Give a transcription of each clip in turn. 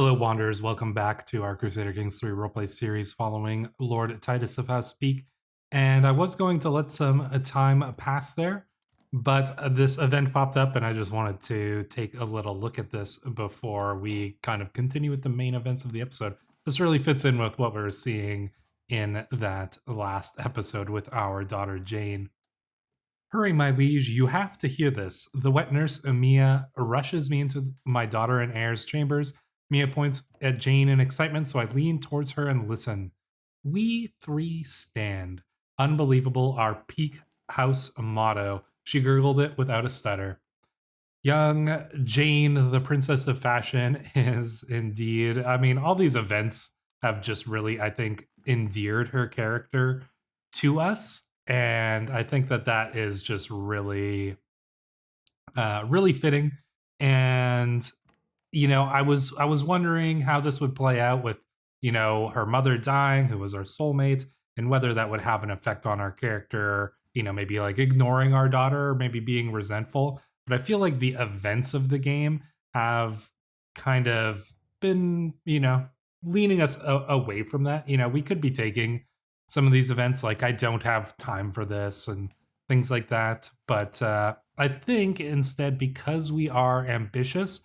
Hello, Wanderers. Welcome back to our Crusader Kings 3 roleplay series following Lord Titus of House Peake. And I was going to let some time pass there, but this event popped up and I just wanted to take a little look at this before we kind of continue with the main events of the episode. This really fits in with what we were seeing in that last episode with our daughter Jane. Hurry, my liege, you have to hear this. The wet nurse, Mia, rushes me into my daughter and heir's chambers. Mia points at Jane in excitement, so I lean towards her and listen. We three stand. Unbelievable, our Peake house motto. She gurgled it without a stutter. Young Jane, the princess of fashion, is indeed. I mean, all these events have just really, I think, endeared her character to us. And I think that that is just really, really fitting. And I was wondering how this would play out with, her mother dying, who was our soulmate, and whether that would have an effect on our character, maybe like ignoring our daughter, or maybe being resentful. But I feel like the events of the game have kind of been, leaning us away from that. We could be taking some of these events like I don't have time for this and things like that. But I think instead, because we are ambitious,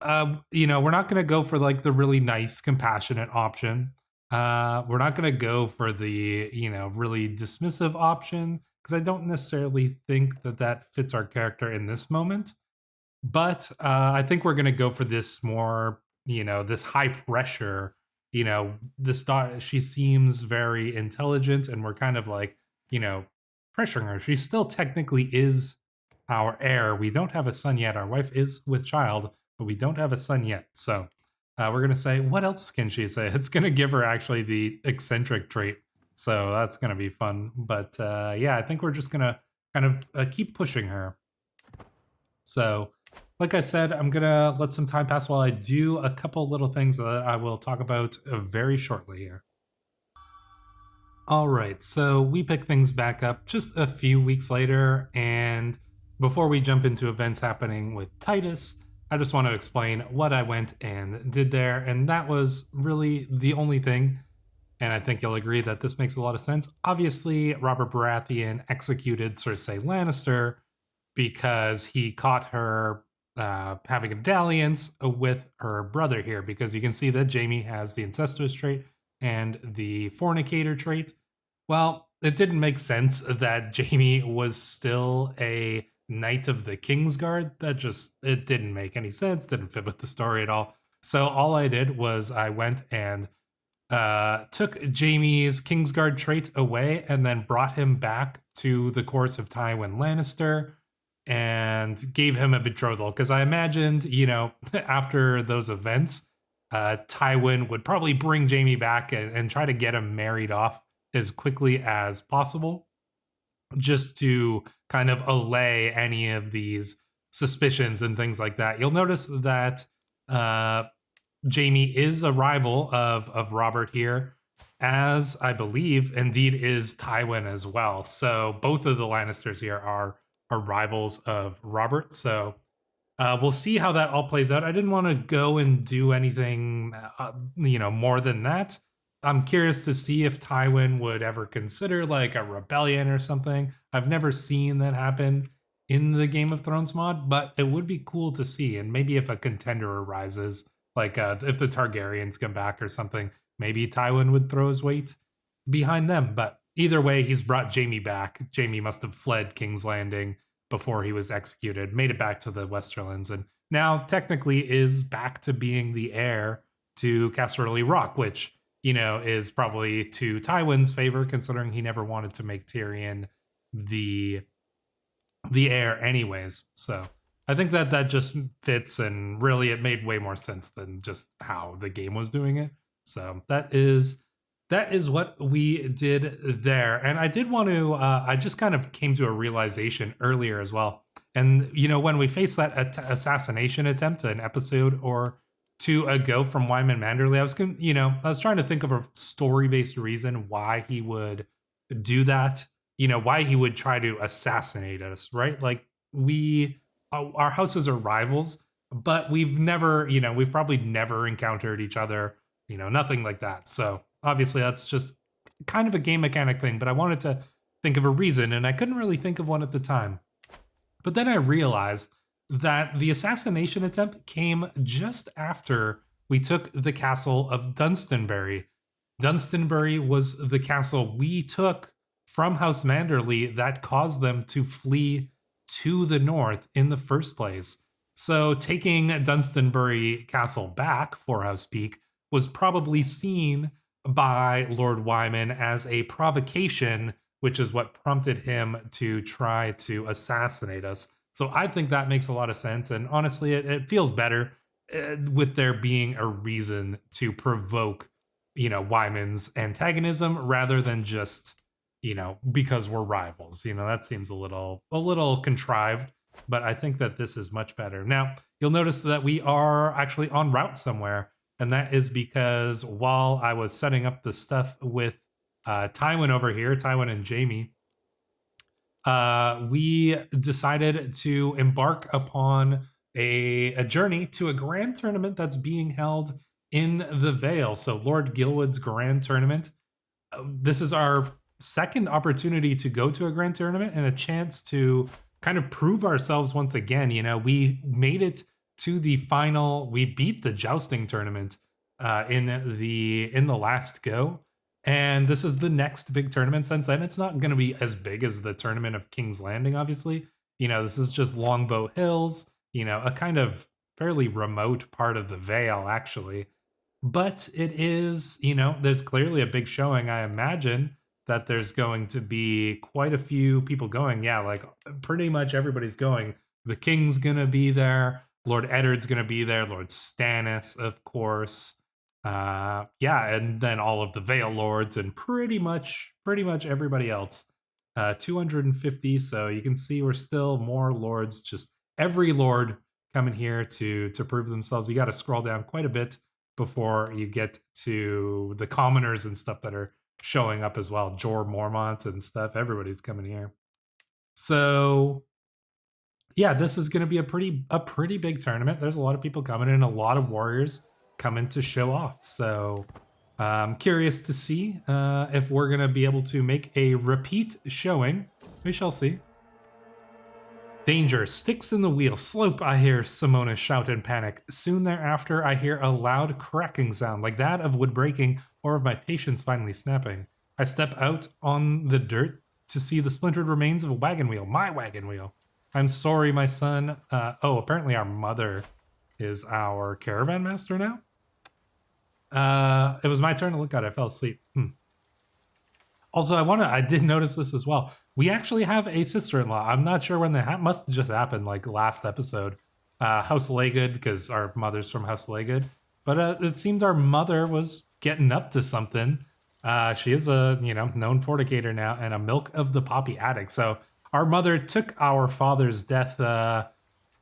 we're not going to go for like the really nice, compassionate option. We're not going to go for the, really dismissive option because I don't necessarily think that that fits our character in this moment. But I think we're going to go for this more, this high pressure, this daughter, she seems very intelligent and we're kind of like, pressuring her. She still technically is our heir. We don't have a son yet. Our wife is with child, but we don't have a son yet. So we're going to say, what else can she say? It's going to give her actually the eccentric trait. So that's going to be fun. But yeah, I think we're just going to kind of keep pushing her. So like I said, I'm going to let some time pass while I do a couple little things that I will talk about very shortly here. All right, so we pick things back up just a few weeks later, and before we jump into events happening with Titus, I just want to explain what I went and did there, and that was really the only thing, and I think you'll agree that this makes a lot of sense. Obviously, Robert Baratheon executed Cersei Lannister because he caught her having a dalliance with her brother here, because you can see that Jaime has the incestuous trait and the fornicator trait. Well, it didn't make sense that Jaime was still a knight of the Kingsguard. It didn't make any sense, didn't fit with the story at all. So all I did was I went and took Jaime's Kingsguard trait away and then brought him back to the courts of Tywin Lannister and gave him a betrothal. Because I imagined, after those events, Tywin would probably bring Jaime back and try to get him married off as quickly as possible, just to kind of allay any of these suspicions and things like that. You'll notice that Jaime is a rival of Robert here, as I believe indeed is Tywin as well. So both of the Lannisters here are rivals of Robert. So we'll see how that all plays out. I didn't want to go and do anything, more than that. I'm curious to see if Tywin would ever consider like a rebellion or something. I've never seen that happen in the Game of Thrones mod, but it would be cool to see. And maybe if a contender arises, like if the Targaryens come back or something, maybe Tywin would throw his weight behind them. But either way, he's brought Jaime back. Jaime must have fled King's Landing before he was executed, made it back to the Westerlands, and now technically is back to being the heir to Casterly Rock, which, is probably to Tywin's favor, considering he never wanted to make Tyrion the heir anyways. So I think that just fits, and really it made way more sense than just how the game was doing it. So that is what we did there. And I did want to, I just kind of came to a realization earlier as well. And, when we faced that assassination attempt an episode or two ago from Wyman Manderly, I was trying to think of a story-based reason why he would do that, why he would try to assassinate us, right? Like our houses are rivals, but we've never, we've probably never encountered each other, nothing like that. So obviously that's just kind of a game mechanic thing, but I wanted to think of a reason, and I couldn't really think of one at the time. But then I realized that the assassination attempt came just after we took the castle of Dunstanbury. Dunstanbury was the castle we took from House Manderly that caused them to flee to the north in the first place. So taking Dunstanbury Castle back for House Peake was probably seen by Lord Wyman as a provocation, which is what prompted him to try to assassinate us. So I think that makes a lot of sense. And honestly, it feels better with there being a reason to provoke, Wyman's antagonism rather than just, because we're rivals. That seems a little contrived, but I think that this is much better. Now, you'll notice that we are actually en route somewhere, and that is because while I was setting up the stuff with Tywin over here, Tywin and Jaime, we decided to embark upon a journey to a grand tournament that's being held in the Vale. So Lord Gilwood's grand tournament. This is our second opportunity to go to a grand tournament and a chance to kind of prove ourselves once again. We made it to the final. We beat the Jousting tournament in the last go. And this is the next big tournament since then. It's not going to be as big as the tournament of King's Landing, obviously. This is just Longbow Hills, a kind of fairly remote part of the Vale, actually. But it is, there's clearly a big showing. I imagine that there's going to be quite a few people going. Yeah, like pretty much everybody's going. The King's going to be there. Lord Eddard's going to be there. Lord Stannis, of course. And then all of the Vale Lords and pretty much everybody else. 250, so you can see we're still more lords, just every lord coming here to prove themselves. You got to scroll down quite a bit before you get to the commoners and stuff that are showing up as well. Jorah Mormont and stuff, everybody's coming here. So yeah, this is going to be a pretty big tournament. There's a lot of people coming in, a lot of warriors coming to show off. So I'm curious to see if we're going to be able to make a repeat showing. We shall see. Danger, sticks in the wheel, slope, I hear Simona shout in panic. Soon thereafter, I hear a loud cracking sound, like that of wood breaking or of my patience finally snapping. I step out on the dirt to see the splintered remains of a wagon wheel, my wagon wheel. I'm sorry, my son. Apparently our mother is our caravan master now. It was my turn to look at it. I fell asleep. Also, I did notice this as well. We actually have a sister-in-law. I'm not sure when that must have just happened, like last episode. House Laygood, because our mother's from House Laygood. But it seemed our mother was getting up to something. She is a, known fornicator now and a milk of the poppy addict. So our mother took our father's death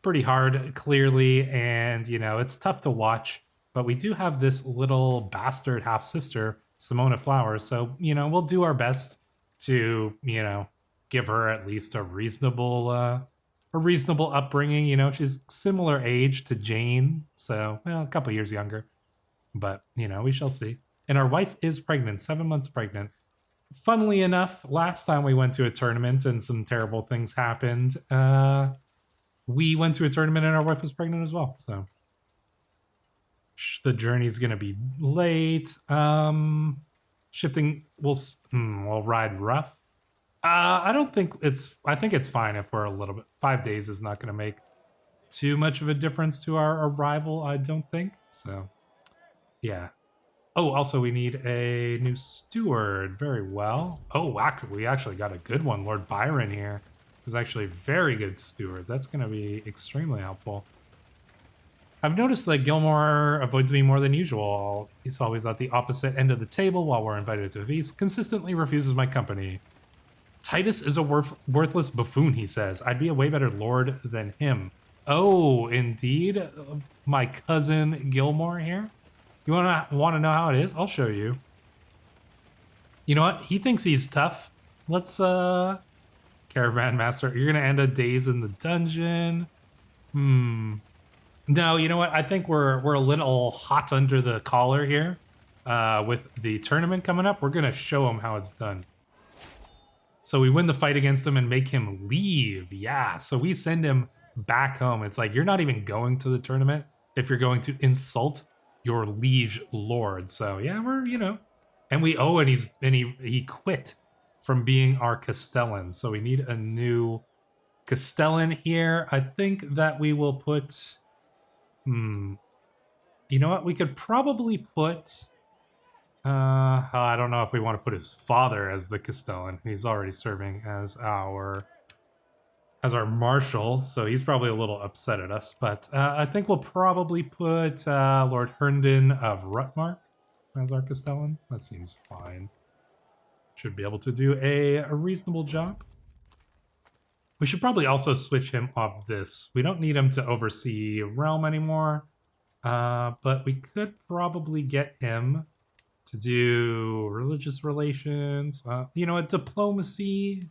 pretty hard, clearly. And, it's tough to watch. But we do have this little bastard half-sister, Simona Flowers. So, we'll do our best to, give her at least a reasonable upbringing. She's similar age to Jane. So, a couple years younger. But, we shall see. And our wife is pregnant, 7 months pregnant. Funnily enough, last time we went to a tournament and some terrible things happened, we went to a tournament and our wife was pregnant as well. So the journey's going to be late. Shifting, we'll ride rough. I think it's fine if we're a little bit. 5 days is not going to make too much of a difference to our arrival, I don't think. So, yeah. Oh, also we need a new steward. Very well. Oh, we actually got a good one. Lord Byron here is actually a very good steward. That's going to be extremely helpful. I've noticed that Gilmore avoids me more than usual. He's always at the opposite end of the table while we're invited to a feast. Consistently refuses my company. Titus is a worthless buffoon, he says. I'd be a way better lord than him. Oh, indeed? My cousin Gilmore here? You want to know how it is? I'll show you. You know what? He thinks he's tough. Let's, Caravan Master. You're going to end up days in the dungeon. No, you know what? I think we're a little hot under the collar here. With the tournament coming up, we're gonna show him how it's done. So we win the fight against him and make him leave. Yeah. So we send him back home. It's like you're not even going to the tournament if you're going to insult your liege lord. So yeah, and we owe, and he quit from being our Castellan. So we need a new Castellan here. I think that we will put. You know what? We could probably put. I don't know if we want to put his father as the Castellan. He's already serving as our marshal, so he's probably a little upset at us. But I think we'll probably put Lord Herndon of Rutmark as our Castellan. That seems fine. Should be able to do a reasonable job. We should probably also switch him off this. We don't need him to oversee Realm anymore, but we could probably get him to do religious relations. You know what, diplomacy.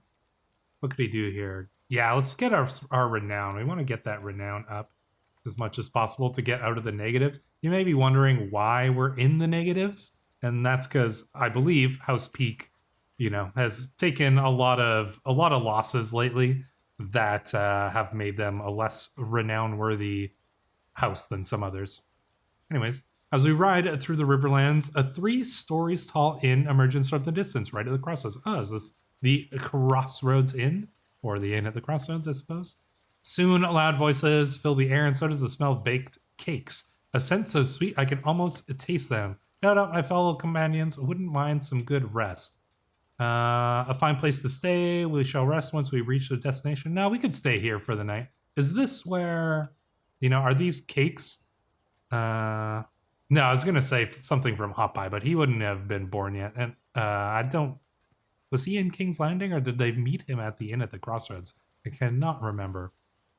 What could he do here? Yeah, let's get our renown. We want to get that renown up as much as possible to get out of the negatives. You may be wondering why we're in the negatives, and that's because I believe House Peake, has taken a lot of losses lately that have made them a less renown-worthy house than some others. Anyways, as we ride through the Riverlands, a 3 stories tall inn emerges from the distance, right at the crossroads. Oh, is this the Crossroads Inn? Or the inn at the crossroads, I suppose? Soon, loud voices fill the air, and so does the smell of baked cakes. A scent so sweet I can almost taste them. No doubt my fellow companions wouldn't mind some good rest. A fine place to stay. We shall rest once we reach the destination. No, we could stay here for the night. Is this where, are these cakes? No, I was going to say something from Hot Pie, but he wouldn't have been born yet. And was he in King's Landing, or did they meet him at the inn at the crossroads? I cannot remember.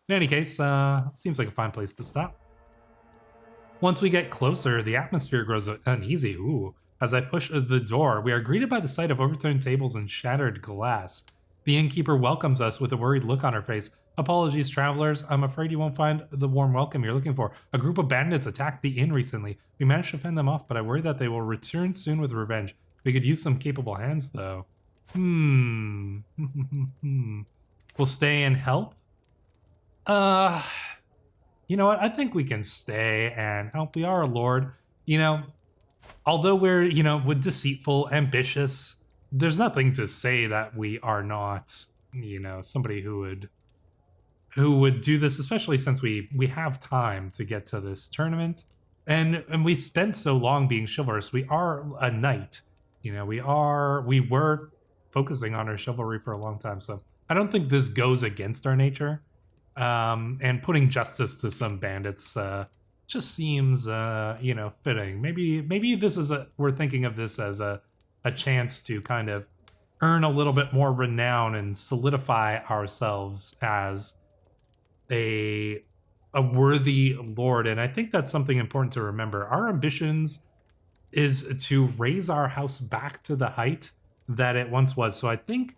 In any case, seems like a fine place to stop. Once we get closer, the atmosphere grows uneasy. Ooh. As I push the door, we are greeted by the sight of overturned tables and shattered glass. The innkeeper welcomes us with a worried look on her face. Apologies, travelers. I'm afraid you won't find the warm welcome you're looking for. A group of bandits attacked the inn recently. We managed to fend them off, but I worry that they will return soon with revenge. We could use some capable hands, though. We'll stay and help? You know what? I think we can stay and help. We are a lord. Although we're, with deceitful, ambitious, there's nothing to say that we are not, somebody who would do this, especially since we have time to get to this tournament. And we spent so long being chivalrous. We are a knight. We were focusing on our chivalry for a long time. So I don't think this goes against our nature. And putting justice to some bandits just seems, fitting. Maybe this is we're thinking of this as a chance to kind of earn a little bit more renown and solidify ourselves as a worthy lord. And I think that's something important to remember. Our ambitions is to raise our house back to the height that it once was. So I think,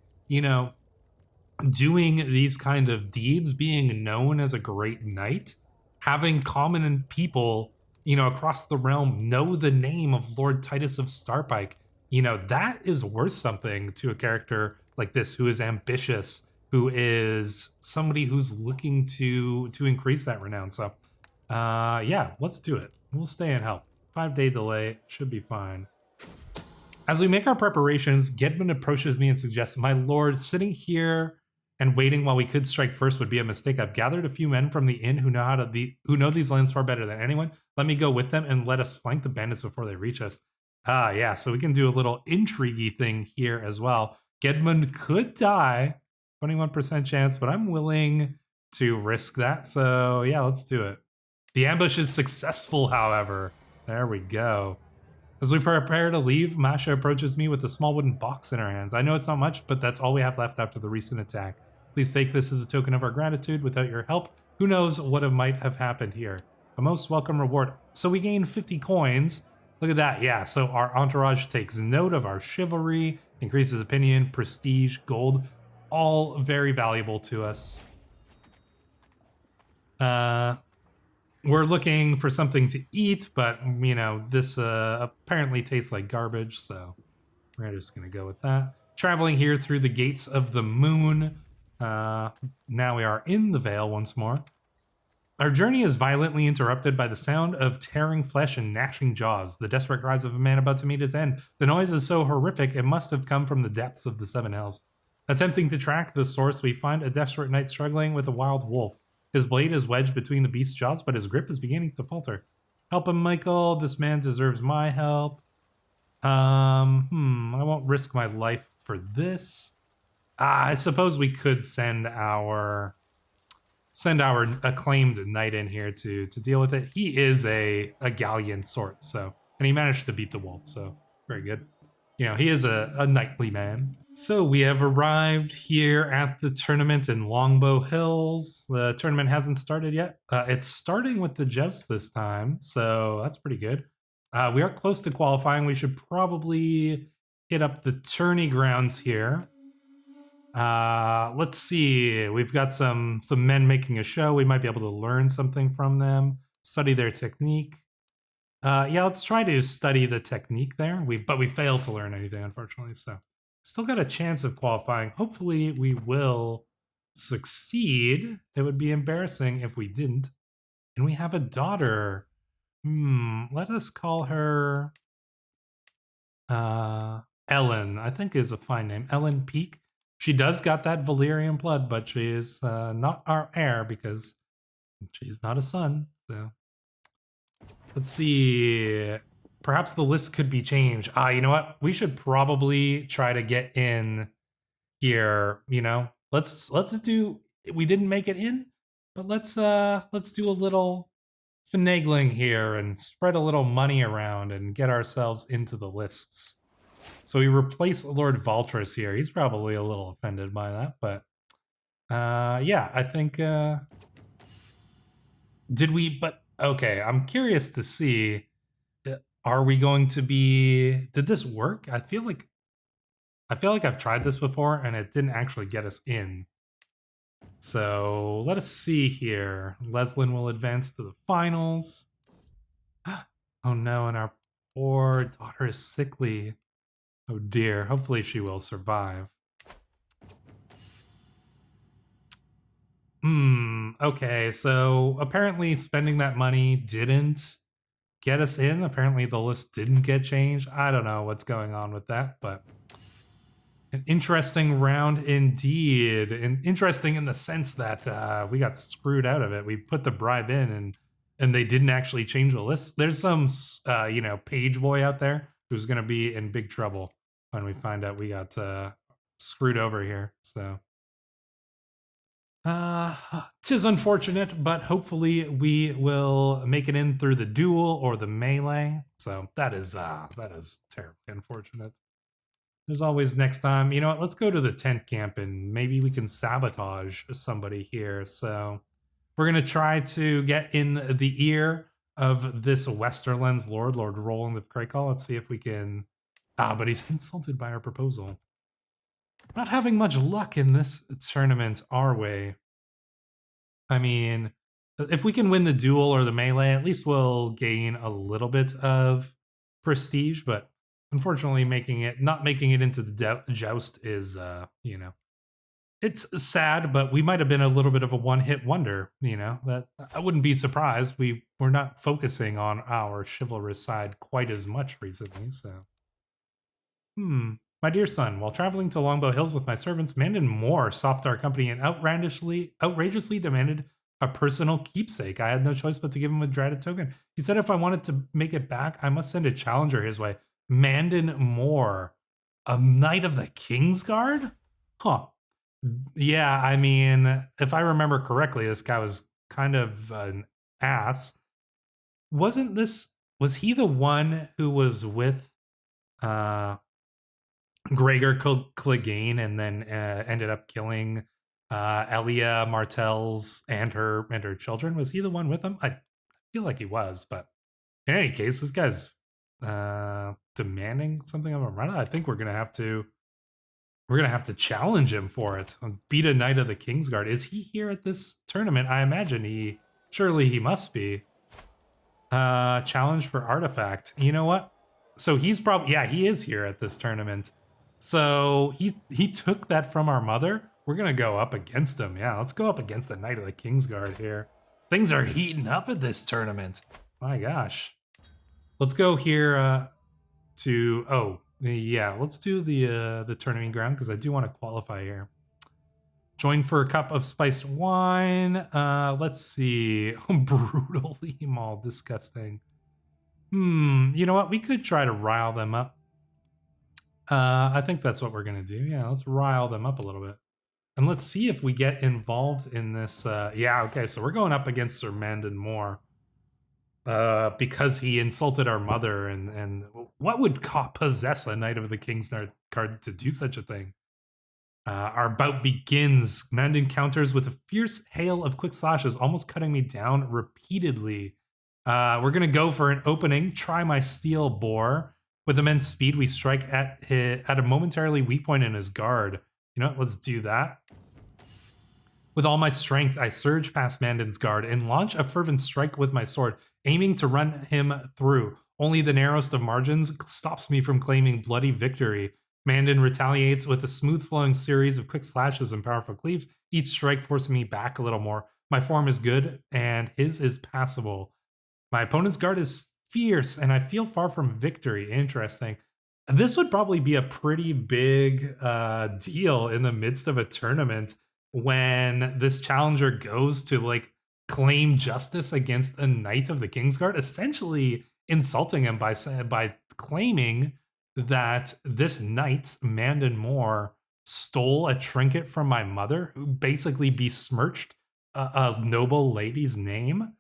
doing these kind of deeds, being known as a great knight, having common people, across the realm know the name of Lord Titus of Starpike, that is worth something to a character like this, who is ambitious, who is somebody who's looking to increase that renown. So, yeah, let's do it. We'll stay and help. 5-day delay should be fine. As we make our preparations, Gedmund approaches me and suggests, "My lord, sitting here and waiting while we could strike first would be a mistake. I've gathered a few men from the inn who know these lands far better than anyone. Let me go with them and let us flank the bandits before they reach us." Yeah, so we can do a little intrigue thing here as well. Gedmund could die, 21% chance, but I'm willing to risk that. So yeah, let's do it. The ambush is successful, however. There we go. As we prepare to leave, Masha approaches me with a small wooden box in her hands. I know it's not much, but that's all we have left after the recent attack. Please take this as a token of our gratitude. Without your help, who knows what might have happened here. A most welcome reward. So we gain 50 coins. Look at that. Yeah, so our entourage takes note of our chivalry, increases opinion, prestige, gold, all very valuable to us. we're looking for something to eat, but, you know, this apparently tastes like garbage, so we're just going to go with that. Traveling here through the gates of the moon. Now we are in the Vale once more. Our journey is violently interrupted by the sound of tearing flesh and gnashing jaws, the desperate cries of a man about to meet his end. The noise is so horrific, it must have come from the depths of the Seven Hells. Attempting to track the source, we find a desperate knight struggling with a wild wolf. His blade is wedged between the beast's jaws, but his grip is beginning to falter. Help him, Michael. This man deserves my help. I won't risk my life for this. I suppose we could send our acclaimed knight in here to deal with it. He is a galleon sort, so, and he managed to beat the wolf, so very good. You know, he is a knightly man. So we have arrived here at the tournament in Longbow Hills. The tournament hasn't started yet. It's starting with the joust this time, so that's pretty good. We are close to qualifying. We should probably hit up the tourney grounds here. Let's see. We've got some men making a show. We might be able to learn something from them, study their technique. Yeah, let's try to study the technique there. But we failed to learn anything, unfortunately. So still got a chance of qualifying. Hopefully we will succeed. It would be embarrassing if we didn't. And we have a daughter. Let us call her Ellen, I think is a fine name. Ellen Peake. She does got that Valyrian blood, but she is not our heir because she's not a son. So let's see. Perhaps the list could be changed. You know what? We should probably try to get in here. You know, let's do. We didn't make it in, but let's do a little finagling here and spread a little money around and get ourselves into the lists. So we replace Lord Valtris here. He's probably a little offended by that, but yeah, I think did we? But okay, I'm curious to see. Are we going to be? Did this work? I feel like I've tried this before and it didn't actually get us in. So let us see here. Leslin will advance to the finals. Oh no, and our poor daughter is sickly. Oh dear, hopefully she will survive. Okay, so apparently spending that money didn't get us in. Apparently the list didn't get changed. I don't know what's going on with that, but an interesting round indeed. And interesting in the sense that we got screwed out of it. We put the bribe in and they didn't actually change the list. There's some, you know, page boy out there who's going to be in big trouble when we find out we got screwed over here. So, tis unfortunate, but hopefully we will make it in through the duel or the melee. So that is terribly unfortunate. There's always next time. You know what? Let's go to the tent camp and maybe we can sabotage somebody here. So we're going to try to get in the ear of this Westerland's Lord Roland of Crakall. Let's see if we can... but he's insulted by our proposal. Not having much luck in this tournament, are we? I mean, if we can win the duel or the melee, at least we'll gain a little bit of prestige, but unfortunately not making it into the joust is, you know, it's sad, but we might have been a little bit of a one-hit wonder, you know, that I wouldn't be surprised. We're not focusing on our chivalrous side quite as much recently, so. My dear son, while traveling to Longbow Hills with my servants, Mandan Moore stopped our company and outrageously demanded a personal keepsake. I had no choice but to give him a dreaded token. He said if I wanted to make it back, I must send a challenger his way. Mandan Moore, a knight of the Kingsguard? Huh. Yeah, I mean, if I remember correctly, this guy was kind of an ass. Was he the one who was with Gregor Clegane and then ended up killing Elia Martell's and her children? Was he the one with them? I feel like he was, but in any case, this guy's demanding something of him. I think we're gonna have to challenge him for it. Beat a knight of the Kingsguard. Is he here at this tournament? I imagine surely he must be. Challenge for artifact. You know what? So he's probably, yeah, he is here at this tournament. So he took that from our mother. We're gonna go up against him. Yeah, let's go up against the Knight of the Kingsguard here. Things are heating up at this tournament. My gosh. Let's go here to, oh, yeah, let's do the tournament ground because I do want to qualify here. Join for a cup of spiced wine. Let's see. Brutally maul, disgusting. You know what? We could try to rile them up. I think that's what we're gonna do. Yeah, let's rile them up a little bit. And let's see if we get involved in this. Yeah, okay, so we're going up against Sir Mandon Moore. Because he insulted our mother, and what would possess a Knight of the Kingsguard to do such a thing? Our bout begins. Mandon counters with a fierce hail of quick slashes, almost cutting me down repeatedly. We're gonna go for an opening. Try my steel bore. With immense speed, we strike at a momentarily weak point in his guard. You know what? Let's do that. With all my strength, I surge past Mandon's guard and launch a fervent strike with my sword, aiming to run him through. Only the narrowest of margins stops me from claiming bloody victory. Mandon retaliates with a smooth-flowing series of quick slashes and powerful cleaves, each strike forcing me back a little more. My form is good, and his is passable. My opponent's guard is fierce, and I feel far from victory. Interesting. This would probably be a pretty big deal in the midst of a tournament when this challenger goes to like claim justice against a Knight of the Kingsguard, essentially insulting him by claiming that this knight, Mandon Moore, stole a trinket from my mother, who basically besmirched a noble lady's name,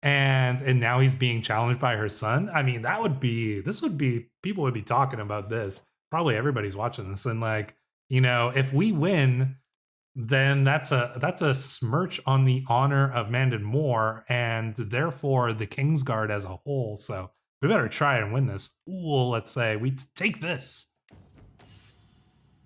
and now he's being challenged by her son. I mean, this would be people would be talking about this. Probably everybody's watching this, and like, you know, if we win, then that's a smirch on the honor of Mandon Moore and therefore the Kingsguard as a whole. So we better try and win this. Ooh, let's say we take this.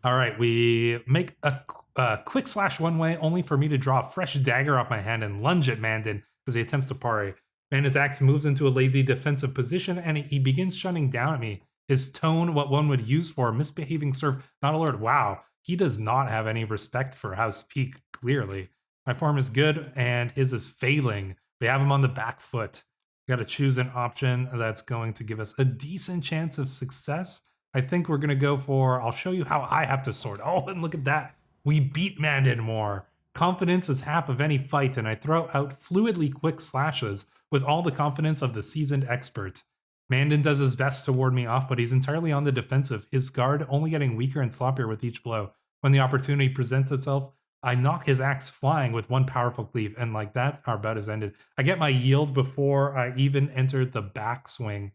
All right, we make a quick slash one way, only for me to draw a fresh dagger off my hand and lunge at Mandon as he attempts to parry. Mandon's axe moves into a lazy defensive position, and he begins shunning down at me. His tone, what one would use for a misbehaving serf, not alert. Wow, he does not have any respect for House Peake, clearly. My form is good, and his is failing. We have him on the back foot. We got to choose an option that's going to give us a decent chance of success. I think we're going to go for, I'll show you how I have to sword. Oh, and look at that. We beat Mandon Moore. Confidence is half of any fight, and I throw out fluidly quick slashes with all the confidence of the seasoned expert. Mandon does his best to ward me off, but he's entirely on the defensive, his guard only getting weaker and sloppier with each blow. When the opportunity presents itself, I knock his axe flying with one powerful cleave, and like that, our bout is ended. I get my yield before I even entered the backswing.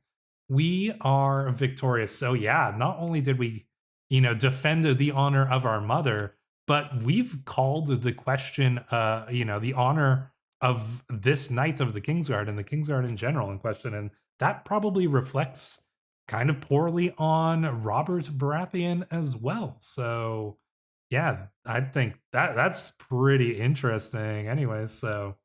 We are victorious. So yeah, not only did we, defend the honor of our mother, but we've called the question, the honor of this Knight of the Kingsguard and the Kingsguard in general in question. And that probably reflects kind of poorly on Robert Baratheon as well. So yeah, I think that's pretty interesting. Anyways, so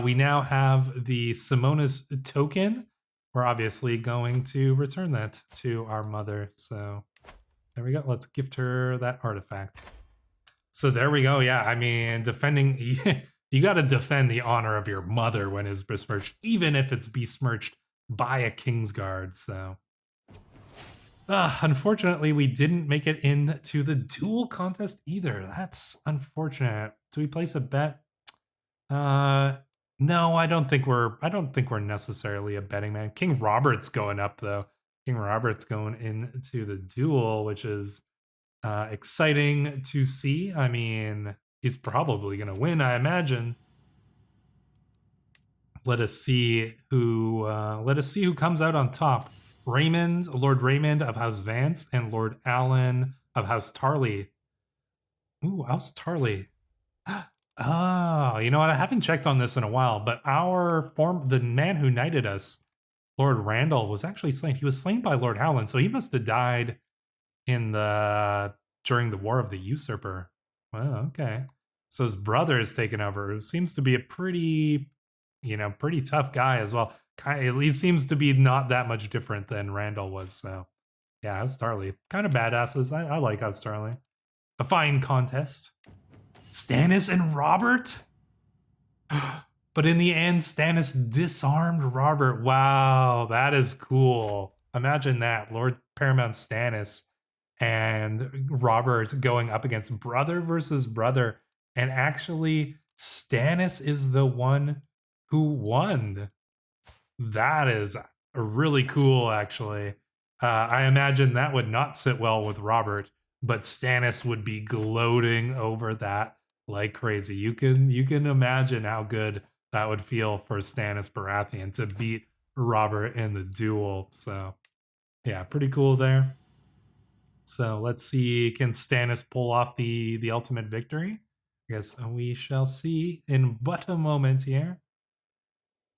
we now have the Simona's token. We're obviously going to return that to our mother. So there we go. Let's gift her that artifact. So there we go. Yeah, I mean, defending, you got to defend the honor of your mother when it's besmirched, even if it's besmirched by a Kingsguard. So unfortunately, we didn't make it into the duel contest either. That's unfortunate. Do we place a bet? No, I don't think we're necessarily a betting man. King Robert's going up though. King Robert's going into the duel, which is exciting to see. I mean, he's probably going to win, I imagine. Let us see who comes out on top. Lord Raymond of House Vance, and Lord Allen of House Tarley. Ooh, House Tarley. Oh, you know what? I haven't checked on this in a while, but the man who knighted us, Lord Randall, was actually slain. He was slain by Lord Howland, so he must have died during the War of the Usurper. Well, okay. So his brother is taken over. It seems to be a pretty pretty tough guy as well. Kind of, at least seems to be not that much different than Randall was. So yeah, House Starly, kind of badasses. I like House Starly. A fine contest. Stannis and Robert? But in the end, Stannis disarmed Robert. Wow, that is cool. Imagine that. Lord Paramount Stannis and Robert going up against brother versus brother. And actually, Stannis is the one who won. That is really cool, actually. I imagine that would not sit well with Robert, but Stannis would be gloating over that like crazy. You can imagine how good that would feel for Stannis Baratheon to beat Robert in the duel. So yeah, pretty cool there. So let's see, can Stannis pull off the ultimate victory? I guess we shall see in but a moment here.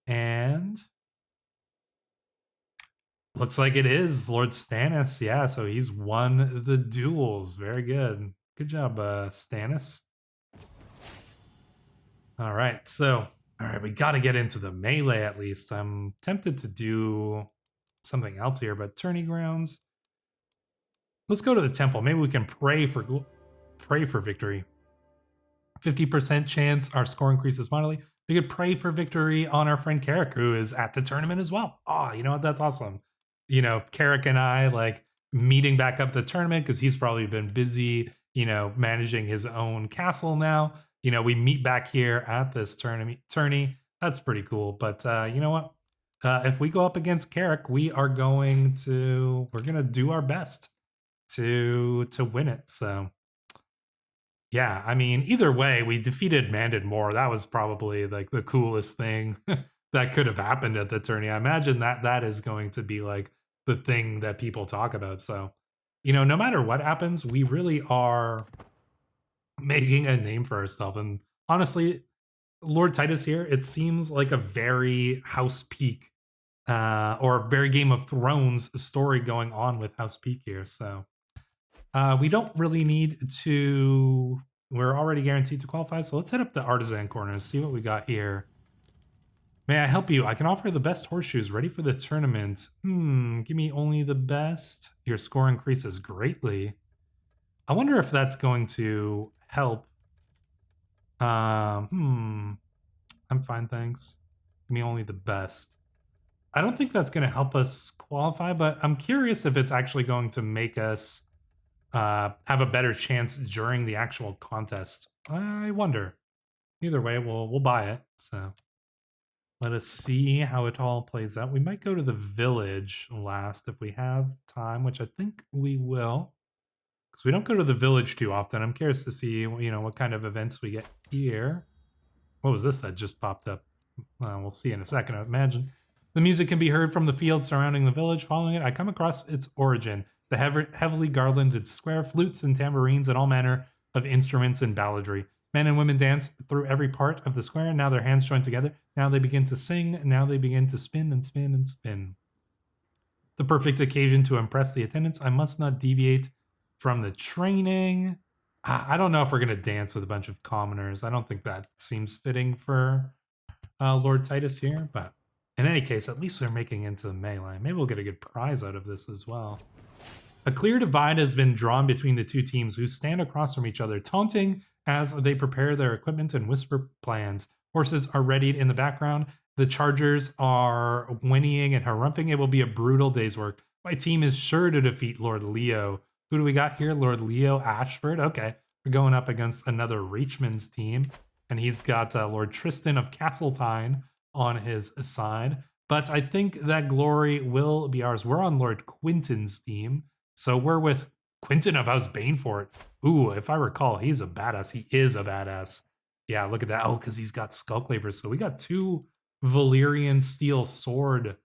And looks like it is Lord Stannis. Yeah, so he's won the duels. Very good. Good job, Stannis. All right, so we got to get into the melee at least. I'm tempted to do something else here, but tourney grounds. Let's go to the temple. Maybe we can pray for victory. 50% chance our score increases mightily. We could pray for victory on our friend Carrick, who is at the tournament as well. Oh, you know what? That's awesome. Carrick and I like meeting back up the tournament because he's probably been busy, managing his own castle now. We meet back here at this tourney. That's pretty cool. But you know what? If we go up against Carrick, we're gonna do our best to win it. So yeah, I mean, either way, we defeated Mandon Moore. That was probably like the coolest thing that could have happened at the tourney. I imagine that is going to be like the thing that people talk about. So, no matter what happens, we really are making a name for ourselves. And honestly, Lord Titus here, it seems like a very House Peake or very Game of Thrones story going on with House Peake here. So we don't really need to. We're already guaranteed to qualify, so let's hit up the artisan corner and see what we got here. May I help you? I can offer the best horseshoes ready for the tournament. Give me only the best. Your score increases greatly. I wonder if that's going to help. I'm fine, thanks. Give me only the best. I don't think that's going to help us qualify, but I'm curious if it's actually going to make us have a better chance during the actual contest. I wonder. Either way, we'll buy it. So let us see how it all plays out. We might go to the village last if we have time, which I think we will, because we don't go to the village too often. I'm curious to see, what kind of events we get here. What was this that just popped up? We'll see in a second, I imagine. The music can be heard from the fields surrounding the village. Following it, I come across its origin. The heavily garlanded square, flutes and tambourines and all manner of instruments and balladry. Men and women dance through every part of the square. Now their hands join together. Now they begin to sing. Now they begin to spin and spin and spin. The perfect occasion to impress the attendants. I must not deviate from the training. I don't know if we're going to dance with a bunch of commoners. I don't think that seems fitting for Lord Titus here. But in any case, at least they're making into the melee. Maybe we'll get a good prize out of this as well. A clear divide has been drawn between the two teams, who stand across from each other, taunting as they prepare their equipment and whisper plans. Horses are readied in the background. The chargers are whinnying and harumphing. It will be a brutal day's work. My team is sure to defeat Lord Leo. Who do we got here? Lord Leo Ashford. Okay, we're going up against another Reachman's team, and he's got Lord Tristan of Castletine on his side. But I think that glory will be ours. We're on Lord Quinton's team. So we're with Quinton of House Banefort. Ooh, if I recall, he's a badass. He is a badass. Yeah, look at that. Oh, because he's got Skullclavers. So we got two Valyrian steel sword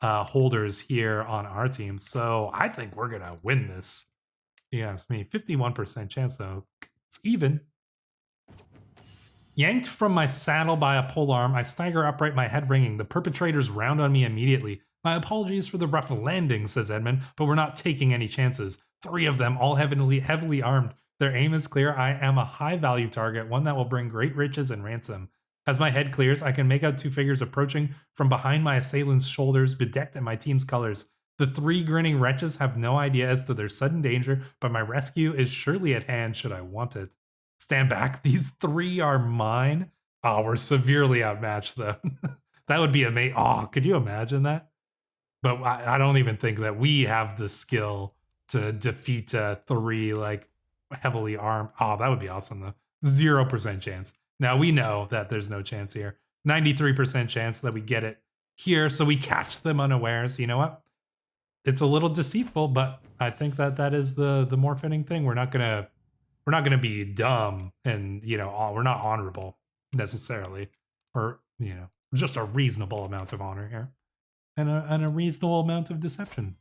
holders here on our team. So I think we're going to win this. Yeah, it's me. 51% chance, though. It's even. Yanked from my saddle by a polearm, I stagger upright, my head ringing. The perpetrators round on me immediately. My apologies for the rough landing, says Edmund, but we're not taking any chances. 3 of them, all heavily armed. Their aim is clear. I am a high-value target, one that will bring great riches and ransom. As my head clears, I can make out two figures approaching from behind my assailant's shoulders, bedecked in my team's colors. The three grinning wretches have no idea as to their sudden danger, but my rescue is surely at hand should I want it. Stand back, these three are mine? Oh, we're severely outmatched, though. That would be amazing. Oh, could you imagine that? But I don't even think that we have the skill to defeat three, like, heavily armed. Oh, that would be awesome, though. 0% chance. Now, we know that there's no chance here. 93% chance that we get it here, so we catch them unawares. You know what? It's a little deceitful, but I think that that is the more fitting thing. We're not gonna be dumb, and we're not honorable necessarily, or just a reasonable amount of honor here, and a reasonable amount of deception.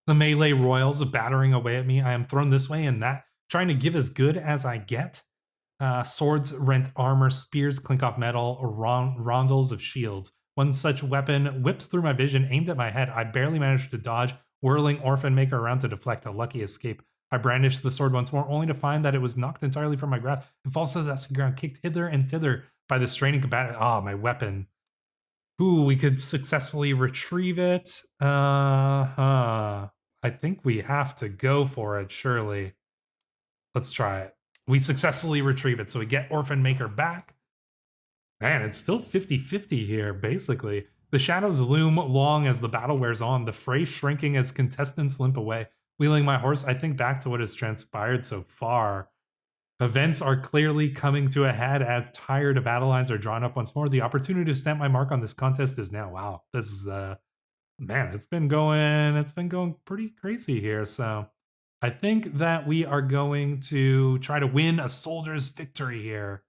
The melee royals battering away at me. I am thrown this way and that, trying to give as good as I get. Swords rent armor, spears clink off metal, rondels of shields. One such weapon whips through my vision, aimed at my head. I barely managed to dodge, whirling Orphan Maker around to deflect a lucky escape. I brandished the sword once more, only to find that it was knocked entirely from my grasp and falls to the dusty ground, kicked hither and thither by the straining combatant. Ah, my weapon. Ooh, we could successfully retrieve it. I think we have to go for it, surely. Let's try it. We successfully retrieve it, so we get Orphan Maker back. Man, it's still 50-50 here, basically. The shadows loom long as the battle wears on, the fray shrinking as contestants limp away. Wheeling my horse, I think back to what has transpired so far. Events are clearly coming to a head as tired battle lines are drawn up once more. The opportunity to stamp my mark on this contest is now. Wow, this is man, it's been going pretty crazy here. So I think that we are going to try to win a soldier's victory here.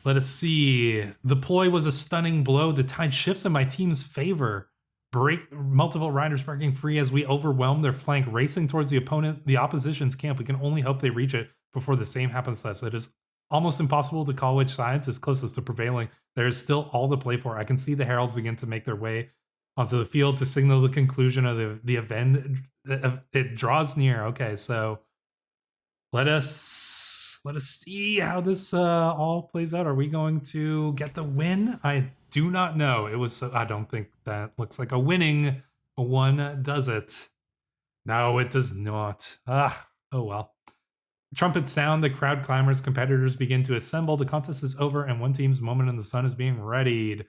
Let us see. The ploy was a stunning blow. The tide shifts in my team's favor. Break multiple riders breaking free as we overwhelm their flank, racing towards the opposition's camp. We can only hope they reach it before the same happens to us. It is almost impossible to call which side is closest to prevailing. There is still all to play for. I can see the heralds begin to make their way onto the field to signal the conclusion of the event. It draws near. Okay, so let us see how this all plays out. Are we going to get the win? I do not know. I don't think that looks like a winning one, does it? No, it does not. Oh well. Trumpets sound, the crowd clamors, competitors begin to assemble. The contest is over, and one team's moment in the sun is being readied.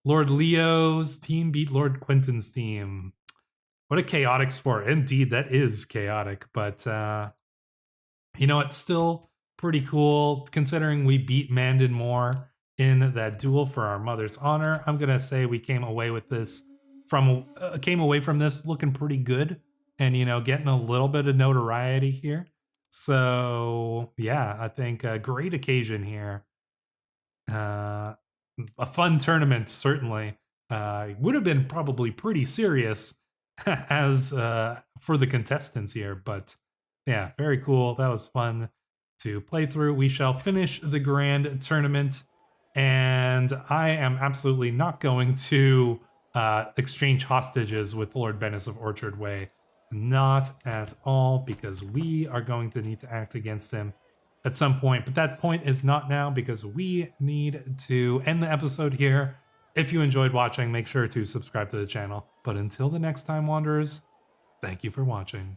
Lord Leo's team beat Lord Quentin's team. What a chaotic sport. Indeed, that is chaotic, but it's still pretty cool considering we beat Mandan more in that duel for our mother's honor. I'm gonna say we came away from this looking pretty good, and getting a little bit of notoriety here. So yeah, I think a great occasion here. A fun tournament, certainly. Would have been probably pretty serious as for the contestants here, but yeah, very cool. That was fun to play through. We shall finish the grand tournament, and I am absolutely not going to exchange hostages with Lord Bennis of Orchard Way. Not at all, because we are going to need to act against him at some point, but that point is not now because we need to end the episode here. If you enjoyed watching, make sure to subscribe to the channel. But until the next time, Wanderers, thank you for watching.